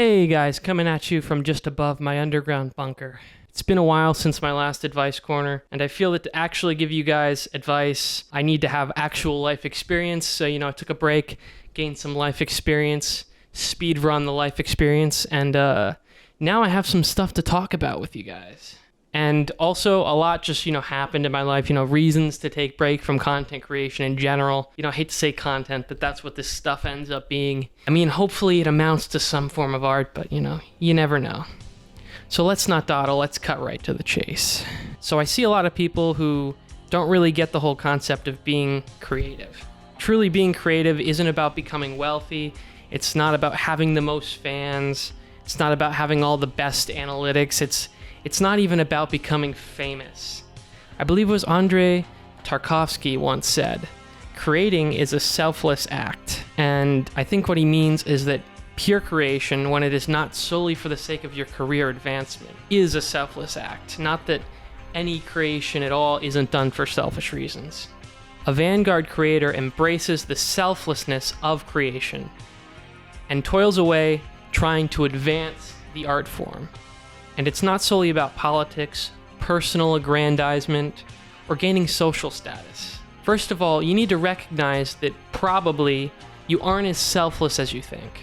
Hey guys, coming at you from just above my underground bunker. It's been a while since my last advice corner, and I feel that to actually give you guys advice, I need to have actual life experience. So, I took a break, gained some life experience, speed run the life experience, and now I have some stuff to talk about with you guys. And also a lot just, happened in my life, reasons to take break from content creation in general. I hate to say content, but that's what this stuff ends up being. Hopefully it amounts to some form of art, but you never know. So let's not dawdle, let's cut right to the chase. So I see a lot of people who don't really get the whole concept of being creative. Truly being creative isn't about becoming wealthy. It's not about having the most fans. It's not about having all the best analytics. It's not even about becoming famous. I believe it was 𝓐𝓭𝓿𝓲𝓬𝓮 once said, creating is a selfless act. And I think what he means is that pure creation, when it is not solely for the sake of your career advancement, is a selfless act. Not that any creation at all isn't done for selfish reasons. A Vanguard creator embraces the selflessness of creation and toils away trying to advance the art form. And it's not solely about politics, personal aggrandizement, or gaining social status. First of all, you need to recognize that probably you aren't as selfless as you think.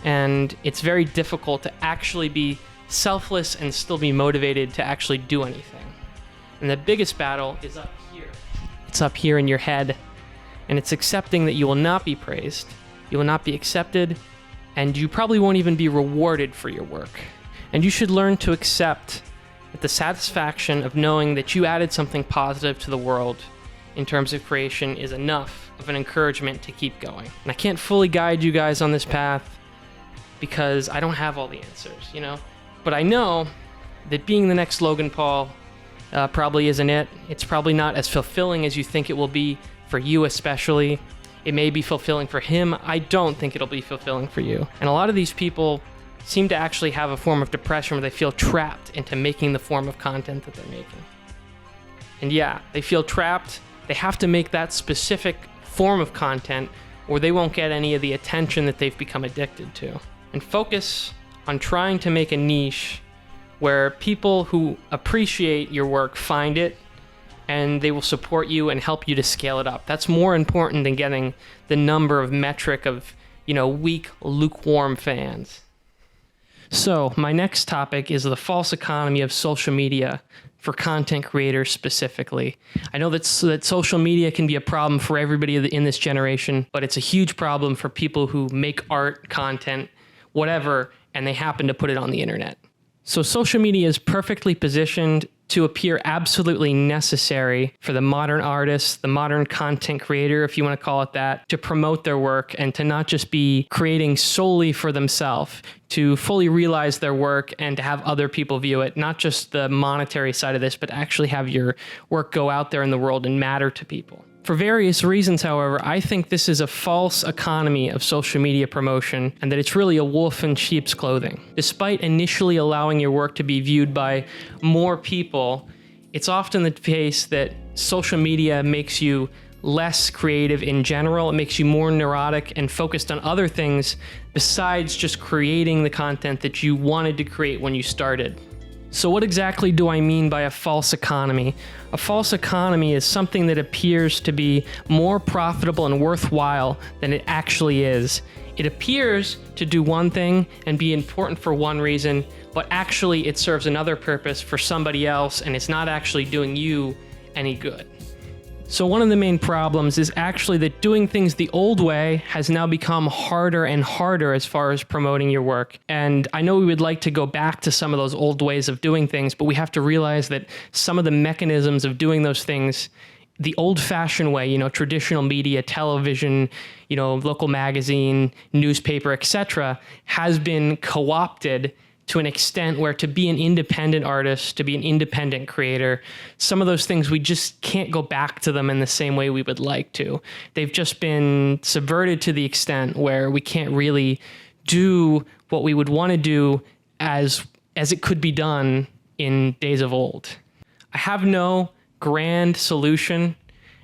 And it's very difficult to actually be selfless and still be motivated to actually do anything. And the biggest battle is up here. It's up here in your head. And it's accepting that you will not be praised, you will not be accepted, and you probably won't even be rewarded for your work. And you should learn to accept that the satisfaction of knowing that you added something positive to the world in terms of creation is enough of an encouragement to keep going. And I can't fully guide you guys on this path because I don't have all the answers, But I know that being the next Logan Paul probably isn't it. It's probably not as fulfilling as you think it will be for you especially. It may be fulfilling for him. I don't think it'll be fulfilling for you. And a lot of these people seem to actually have a form of depression where they feel trapped into making the form of content that they're making. And yeah, they feel trapped. They have to make that specific form of content or they won't get any of the attention that they've become addicted to. And focus on trying to make a niche where people who appreciate your work find it and they will support you and help you to scale it up. That's more important than getting the number of metric of, weak, lukewarm fans. So my next topic is the false economy of social media for content creators specifically. I know that social media can be a problem for everybody in this generation, but it's a huge problem for people who make art, content, whatever, and they happen to put it on the internet. So social media is perfectly positioned to appear absolutely necessary for the modern artist, the modern content creator, if you want to call it that, to promote their work and to not just be creating solely for themselves, to fully realize their work and to have other people view it, not just the monetary side of this, but actually have your work go out there in the world and matter to people. For various reasons, however, I think this is a false economy of social media promotion and that it's really a wolf in sheep's clothing. Despite initially allowing your work to be viewed by more people, it's often the case that social media makes you less creative in general. It makes you more neurotic and focused on other things besides just creating the content that you wanted to create when you started. So what exactly do I mean by a false economy? A false economy is something that appears to be more profitable and worthwhile than it actually is. It appears to do one thing and be important for one reason, but actually it serves another purpose for somebody else and it's not actually doing you any good. So one of the main problems is actually that doing things the old way has now become harder and harder as far as promoting your work. And I know we would like to go back to some of those old ways of doing things, but we have to realize that some of the mechanisms of doing those things, the old-fashioned way, traditional media, television, local magazine, newspaper, etc., has been co-opted to an extent where to be an independent artist, to be an independent creator, some of those things, we just can't go back to them in the same way we would like to. They've just been subverted to the extent where we can't really do what we would want to do as it could be done in days of old. I have no grand solution.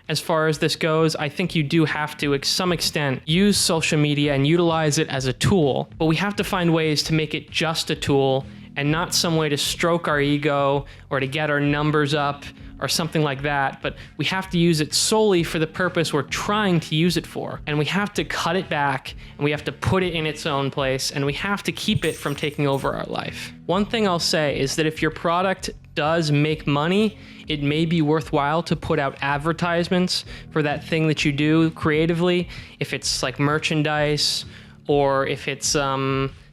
as far as this goes. I think you do have to, to some extent, use social media and utilize it as a tool, but we have to find ways to make it just a tool and not some way to stroke our ego or to get our numbers up or something like that. But we have to use it solely for the purpose we're trying to use it for. And we have to cut it back, and we have to put it in its own place, and we have to keep it from taking over our life. One thing I'll say is that if your product does make money, it may be worthwhile to put out advertisements for that thing that you do creatively. If it's like merchandise, or if it's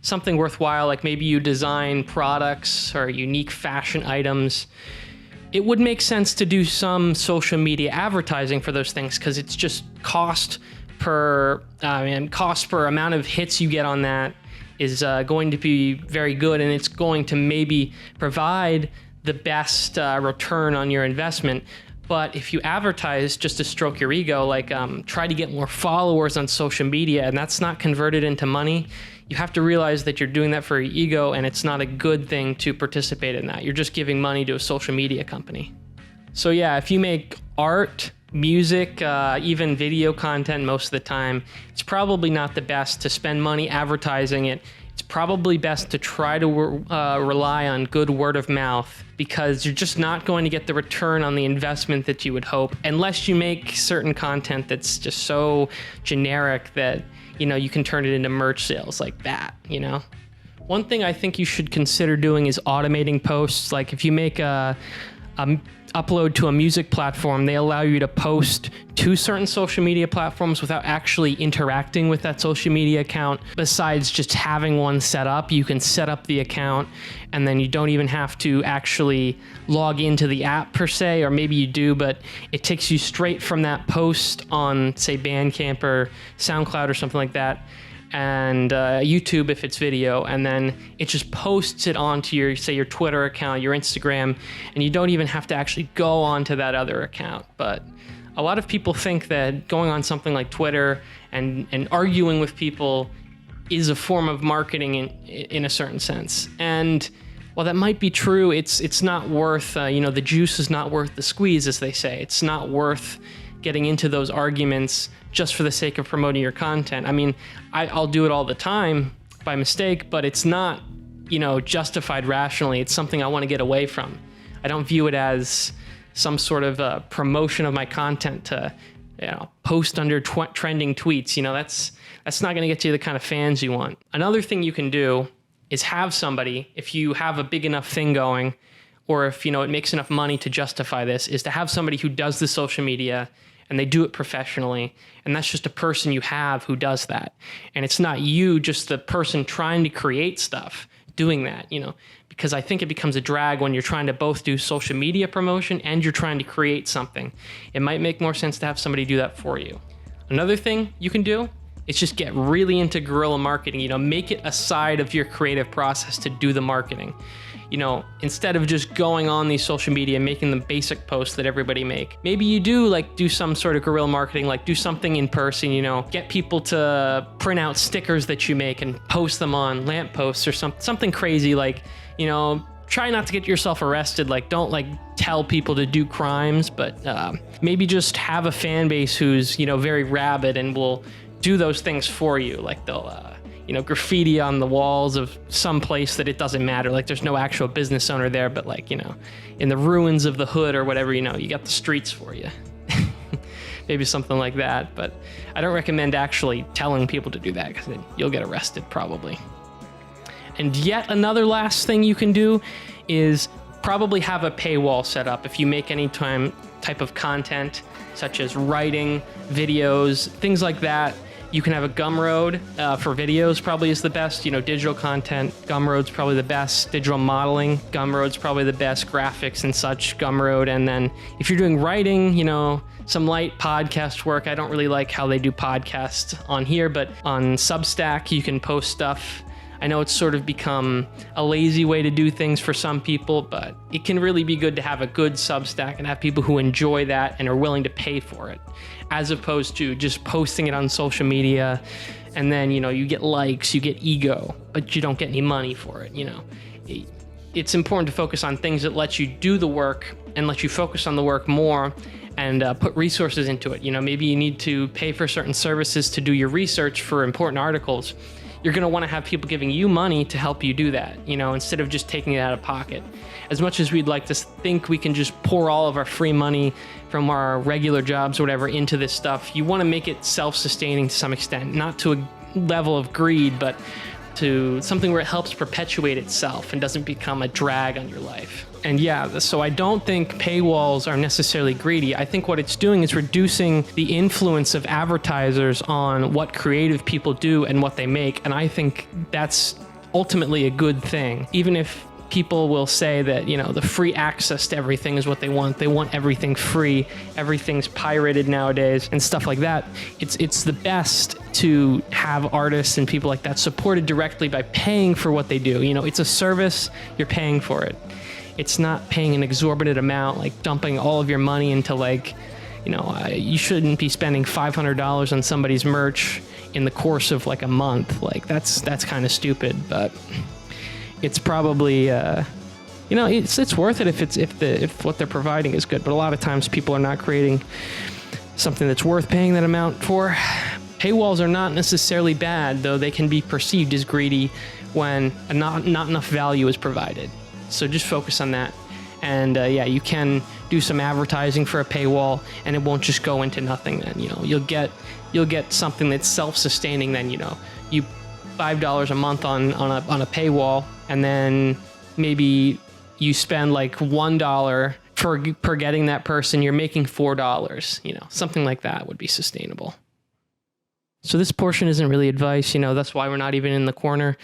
something worthwhile, like maybe you design products or unique fashion items, it would make sense to do some social media advertising for those things, because it's just cost per amount of hits you get on that is going to be very good, and it's going to maybe provide the best return on your investment. But if you advertise just to stroke your ego, like try to get more followers on social media, and that's not converted into money, you have to realize that you're doing that for your ego, and it's not a good thing to participate in that. You're just giving money to a social media company. So yeah, if you make art, music, even video content most of the time, it's probably not the best to spend money advertising it. It's probably best to try to rely on good word of mouth, because you're just not going to get the return on the investment that you would hope unless you make certain content that's just so generic that, you know, you can turn it into merch sales like that, you know? One thing I think you should consider doing is automating posts. Like if you make a upload to a music platform, they allow you to post to certain social media platforms without actually interacting with that social media account. Besides just having one set up, you can set up the account, and then you don't even have to actually log into the app per se, or maybe you do, but it takes you straight from that post on, say, Bandcamp or SoundCloud or something like that, and YouTube if it's video, and then it just posts it onto your, say, your Twitter account, your Instagram, and you don't even have to actually go onto that other account. But a lot of people think that going on something like Twitter and arguing with people is a form of marketing in a certain sense. And while that might be true, it's not worth, the juice is not worth the squeeze, as they say. It's not worth getting into those arguments just for the sake of promoting your content. I mean, I'll do it all the time by mistake, but it's not, justified rationally. It's something I want to get away from. I don't view it as some sort of promotion of my content to, post under trending tweets. That's not going to get you the kind of fans you want. Another thing you can do is have somebody, if you have a big enough thing going, or if, it makes enough money to justify this, is to have somebody who does the social media and they do it professionally. And that's just a person you have who does that. And it's not you, just the person trying to create stuff, doing that, because I think it becomes a drag when you're trying to both do social media promotion and you're trying to create something. It might make more sense to have somebody do that for you. Another thing you can do is just get really into guerrilla marketing, make it a side of your creative process to do the marketing. Instead of just going on these social media and making the basic posts that everybody make, maybe you do some sort of guerrilla marketing, like do something in person, get people to print out stickers that you make and post them on lampposts or something crazy, like, try not to get yourself arrested. Like, don't tell people to do crimes, but maybe just have a fan base who's, very rabid and will do those things for you. Like they'll, graffiti on the walls of some place that it doesn't matter. Like there's no actual business owner there, but in the ruins of the hood or whatever, you got the streets for you. Maybe something like that. But I don't recommend actually telling people to do that, because then you'll get arrested probably. And yet another last thing you can do is probably have a paywall set up. If you make any type of content, such as writing, videos, things like that, you can have a Gumroad for videos. Probably is the best. Digital content, Gumroad's probably the best. Digital modeling, Gumroad's probably the best. Graphics and such, Gumroad. And then if you're doing writing, some light podcast work. I don't really like how they do podcasts on here, but on Substack, you can post stuff. I know it's sort of become a lazy way to do things for some people, but it can really be good to have a good Substack and have people who enjoy that and are willing to pay for it, as opposed to just posting it on social media and then, you get likes, you get ego, but you don't get any money for it, it's important to focus on things that let you do the work and let you focus on the work more and put resources into it. Maybe you need to pay for certain services to do your research for important articles. You're going to want to have people giving you money to help you do that, instead of just taking it out of pocket. As much as we'd like to think we can just pour all of our free money from our regular jobs or whatever into this stuff, you want to make it self-sustaining to some extent, not to a level of greed, but to something where it helps perpetuate itself and doesn't become a drag on your life. And yeah, so I don't think paywalls are necessarily greedy. I think what it's doing is reducing the influence of advertisers on what creative people do and what they make. And I think that's ultimately a good thing. Even if people will say that, the free access to everything is what they want. They want everything free. Everything's pirated nowadays and stuff like that. It's the best to have artists and people like that supported directly by paying for what they do. It's a service, you're paying for it. It's not paying an exorbitant amount, like dumping all of your money into you shouldn't be spending $500 on somebody's merch in the course of like a month. Like that's kind of stupid, but it's probably, it's worth it if what they're providing is good. But a lot of times people are not creating something that's worth paying that amount for. Paywalls are not necessarily bad, though they can be perceived as greedy when not enough value is provided. So just focus on that. And you can do some advertising for a paywall, and it won't just go into nothing. Then you'll get something that's self-sustaining. Then you $5 a month on a paywall, and then maybe you spend like $1 per getting that person. You're making $4. Something like that would be sustainable. So this portion isn't really advice. That's why we're not even in the corner.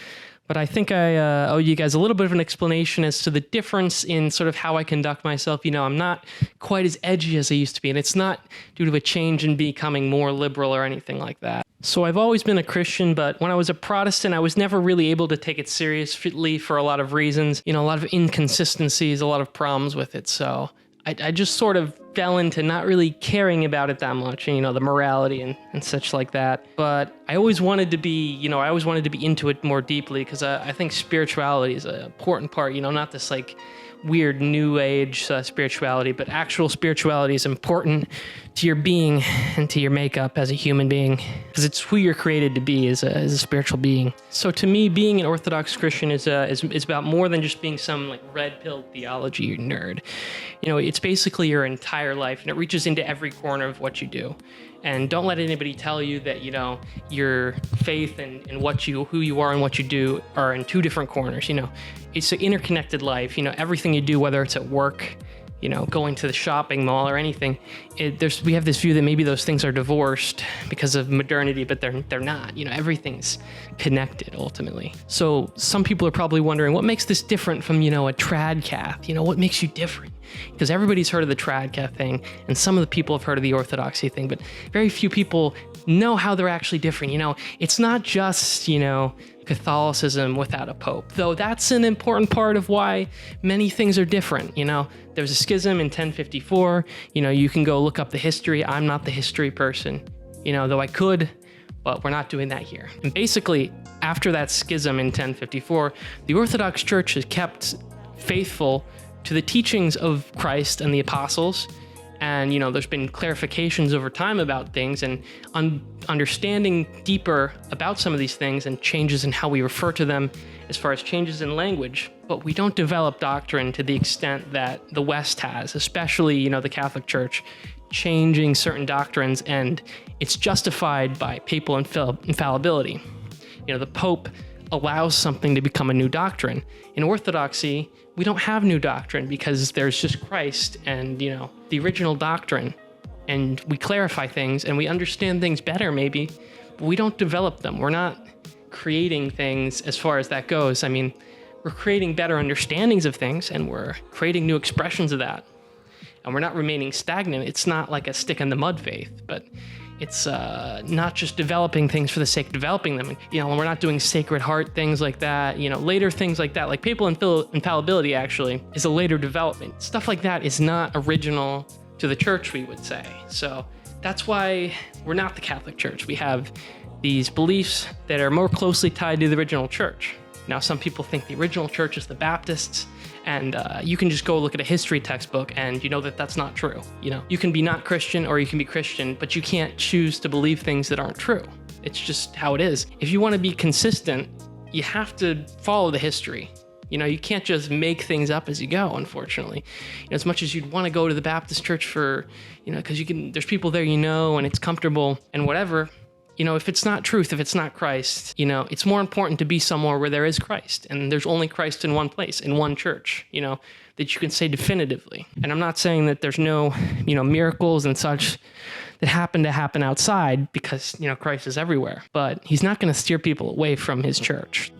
But I think I owe you guys a little bit of an explanation as to the difference in sort of how I conduct myself. I'm not quite as edgy as I used to be, and it's not due to a change in becoming more liberal or anything like that. So I've always been a Christian, but when I was a Protestant, I was never really able to take it seriously for a lot of reasons. A lot of inconsistencies, a lot of problems with it. So I just sort of fell into not really caring about it that much, the morality and such like that. But I always wanted to be, into it more deeply, because I think spirituality is an important part, not this like weird new age spirituality, but actual spirituality is important to your being and to your makeup as a human being, because it's who you're created to be as a spiritual being. So to me, being an Orthodox Christian is about more than just being some like red pill theology nerd. It's basically your entire life, and it reaches into every corner of what you do. And don't let anybody tell you that, your faith and who you are and what you do are in two different corners. It's an interconnected life. Everything you do, whether it's at work, going to the shopping mall or anything, we have this view that maybe those things are divorced because of modernity, but they're not. Everything's connected ultimately. So some people are probably wondering, what makes this different from, a _cath? What makes you different? Because everybody's heard of the _cath thing, and some of the people have heard of the orthodoxy thing, but very few people know how they're actually different. It's not just, Catholicism without a pope, though that's an important part of why many things are different. There's a schism in 1054. You can go look up the history. I'm not the history person, though I could, but we're not doing that here. And basically, after that schism in 1054, the Orthodox Church has kept faithful to the teachings of Christ and the apostles. And, there's been clarifications over time about things, and understanding deeper about some of these things and changes in how we refer to them as far as changes in language. But we don't develop doctrine to the extent that the West has, especially, the Catholic Church, changing certain doctrines, and it's justified by papal infallibility. The Pope allows something to become a new doctrine. In Orthodoxy, we don't have new doctrine because there's just Christ and, the original doctrine. And we clarify things and we understand things better maybe, but we don't develop them. We're not creating things as far as that goes. We're creating better understandings of things, and we're creating new expressions of that. And we're not remaining stagnant. It's not like a stick in the mud faith, but it's not just developing things for the sake of developing them. We're not doing Sacred Heart, things like that. Later things like that, like papal infallibility actually is a later development. Stuff like that is not original to the church, we would say. So that's why we're not the Catholic Church. We have these beliefs that are more closely tied to the original church. Now, some people think the original church is the Baptists, and you can just go look at a history textbook and you know that that's not true. You know, you can be not Christian or you can be Christian, but you can't choose to believe things that aren't true. It's just how it is. If you want to be consistent, you have to follow the history. You know, you can't just make things up as you go, unfortunately. You know, as much as you'd want to go to the Baptist church for, you know, because there's people there, you know, and it's comfortable and whatever. You know, if it's not truth, if it's not Christ, you know, it's more important to be somewhere where there is Christ. And there's only Christ in one place, in one church, you know, that you can say definitively. And I'm not saying that there's no, you know, miracles and such that happen outside, because, you know, Christ is everywhere. But he's not going to steer people away from his church.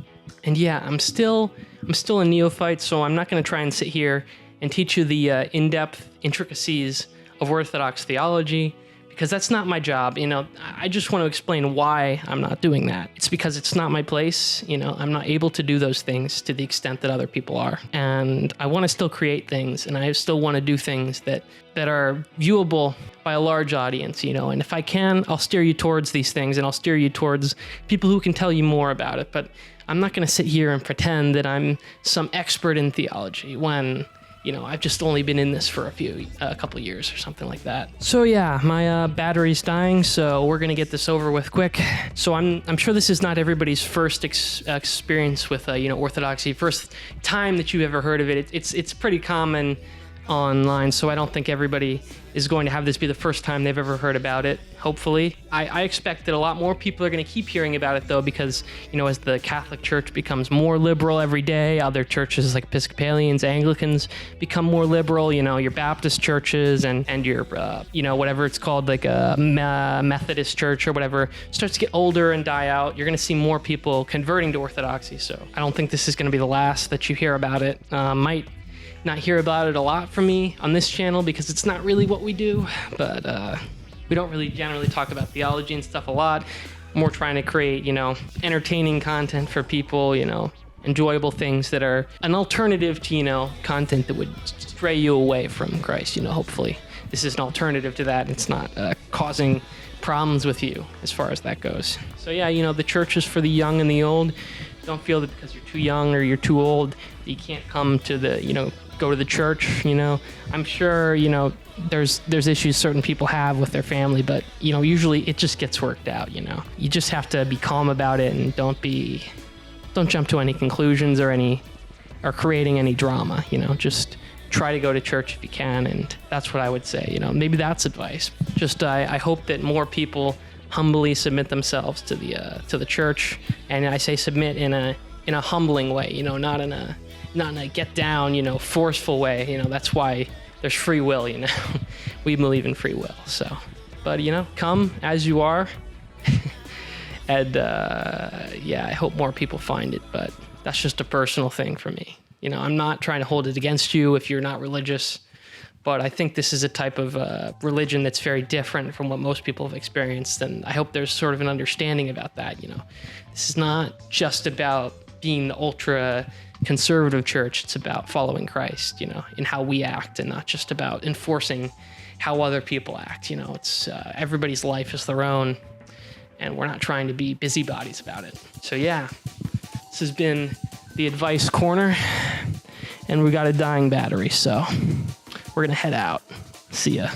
And yeah, I'm still a neophyte, so I'm not going to try and sit here and teach you the in-depth intricacies of Orthodox theology, because that's not my job. You know, I just want to explain why I'm not doing that. It's because it's not my place. You know, I'm not able to do those things to the extent that other people are. And I want to still create things, and I still want to do things that are viewable by a large audience, you know. And if I can, I'll steer you towards these things, and I'll steer you towards people who can tell you more about it. But I'm not going to sit here and pretend that I'm some expert in theology when, you know, I've just only been in this for a couple years or something like that. So yeah, my battery's dying, so we're gonna get this over with quick. So I'm sure this is not everybody's first experience with you know, Orthodoxy, first time that you've ever heard of it. It's pretty common online, so I don't think everybody is going to have this be the first time they've ever heard about it, hopefully. I expect that a lot more people are going to keep hearing about it, though, because, you know, as the Catholic Church becomes more liberal every day, other churches like Episcopalians, Anglicans become more liberal, you know, your Baptist churches and your, you know, whatever it's called, like a Methodist church or whatever, starts to get older and die out. You're going to see more people converting to Orthodoxy, so I don't think this is going to be the last that you hear about it. Might not hear about it a lot from me on this channel because it's not really what we do, but we don't really generally talk about theology and stuff a lot. More trying to create, you know, entertaining content for people, you know, enjoyable things that are an alternative to, you know, content that would stray you away from Christ, you know. Hopefully this is an alternative to that. It's not causing problems with you as far as that goes. So yeah, you know, the church is for the young and the old. Don't feel that because you're too young or you're too old that you can't come to the, you know, go to the church, you know. I'm sure, you know, there's issues certain people have with their family, but, you know, usually it just gets worked out, you know. You just have to be calm about it and don't jump to any conclusions or creating any drama, you know. Just try to go to church if you can, and that's what I would say, you know. Maybe that's advice. Just I hope that more people humbly submit themselves to the church, and I say submit in a humbling way, you know, not in a get down, you know, forceful way. You know, that's why there's free will, you know. We believe in free will. So, but, you know, come as you are. And yeah, I hope more people find it, but that's just a personal thing for me. You know, I'm not trying to hold it against you if you're not religious, but I think this is a type of religion that's very different from what most people have experienced, and I hope there's sort of an understanding about that, you know. This is not just about being the ultra conservative church. It's about following Christ, you know, in how we act, and not just about enforcing how other people act. You know, it's everybody's life is their own, and we're not trying to be busybodies about it. So yeah, this has been the Advice Corner, and we got a dying battery, so we're gonna head out. See ya.